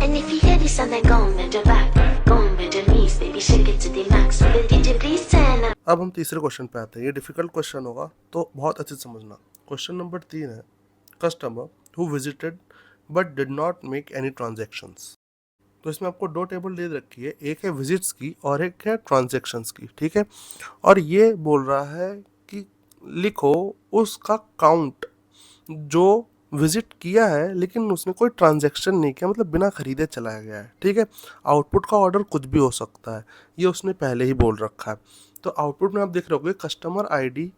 And if you hear this song, then go on with your back, go on with your knees, baby, shake it to the max. Will the DJ please turn up? अब हम तीसरे question पे आते हैं। ये difficult question होगा तो बहुत अच्छे से समझना। क्वेश्चन नंबर 3 है, customer who visited but did not make any transactions. तो इसमें आपको दो टेबल दे रखी है, एक है विजिट्स की और एक है ट्रांजेक्शंस की, ठीक है। और ये बोल रहा है कि लिखो उसका काउंट जो विजिट किया है लेकिन उसने कोई ट्रांजैक्शन नहीं किया, मतलब बिना खरीदे चला गया है, ठीक है। आउटपुट का ऑर्डर कुछ भी हो सकता है, ये उसने पहले ही बोल रखा है। तो आउटपुट में आप देख रहे होगे कस्टमर आईडी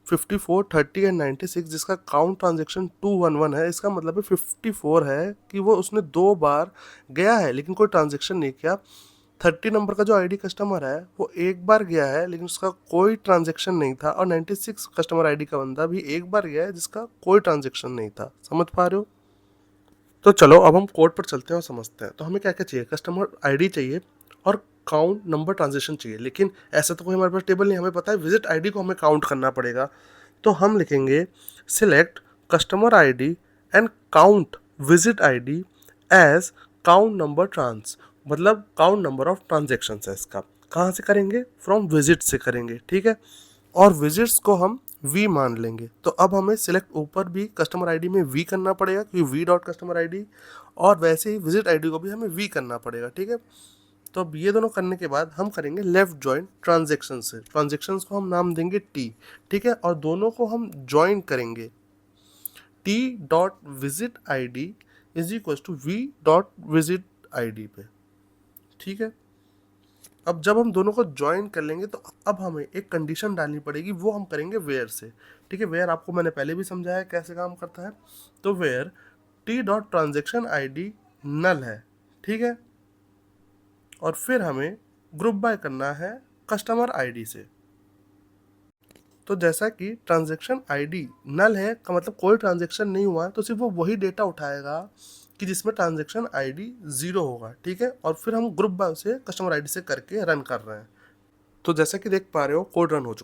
54, 30 एंड 96 जिसका काउंट ट्रांजेक्शन 211 है। इसका मतलब है 54 है कि वो उसने 2 बार गया है लेकिन कोई ट्रांजेक्शन नहीं किया। 30 नंबर का जो आईडी कस्टमर है वो एक बार गया है लेकिन उसका कोई ट्रांजेक्शन नहीं था, और 96 कस्टमर आईडी का बंदा भी एक बार गया है जिसका कोई ट्रांजेक्शन नहीं था। समझ पा रहे हो? तो चलो अब हम कोड पर चलते हैं और समझते हैं। तो हमें क्या क्या चाहिए, कस्टमर आईडी चाहिए और काउंट नंबर ट्रांजेक्शन चाहिए, लेकिन ऐसा तो कोई हमारे पास टेबल नहीं। हमें पता है विजिट आईडी को हमें काउंट करना पड़ेगा, तो हम लिखेंगे select customer ID and count visit ID as count number trans, मतलब काउंट नंबर ऑफ ट्रांजेक्शन है इसका। कहाँ से करेंगे? फ्रॉम विजिट से करेंगे, ठीक है। और विजिट्स को हम वी मान लेंगे। तो अब हमें सिलेक्ट ऊपर भी कस्टमर आईडी में वी करना पड़ेगा क्योंकि वी डॉट कस्टमर आईडी, और वैसे ही विजिट आईडी को भी हमें वी करना पड़ेगा, ठीक है। तो अब ये दोनों करने के बाद हम करेंगे लेफ्ट ज्वाइन ट्रांजेक्शन से। ट्रांजेक्शन्स को हम नाम देंगे टी, ठीक है, और दोनों को हम ज्वाइन करेंगे। T dot visit I D is equal to v dot visit I D पे, ठीक है। अब जब हम दोनों को ज्वाइन कर लेंगे तो अब हमें एक कंडीशन डालनी पड़ेगी, वो हम करेंगे वेयर से, ठीक है। वेयर आपको मैंने पहले भी समझाया कैसे काम करता है। तो where T dot transaction I D null है, ठीक है। और फिर हमें ग्रुप बाय करना है कस्टमर आईडी से। तो जैसा कि ट्रांजैक्शन आईडी नल है का मतलब कोई ट्रांजैक्शन नहीं हुआ है, तो सिर्फ वो वही डेटा उठाएगा कि जिसमें ट्रांजैक्शन आईडी 0 होगा, ठीक है। और फिर हम ग्रुप बाय से कस्टमर आईडी से करके रन कर रहे हैं। तो जैसा कि देख पा रहे हो कोड रन हो चुका है।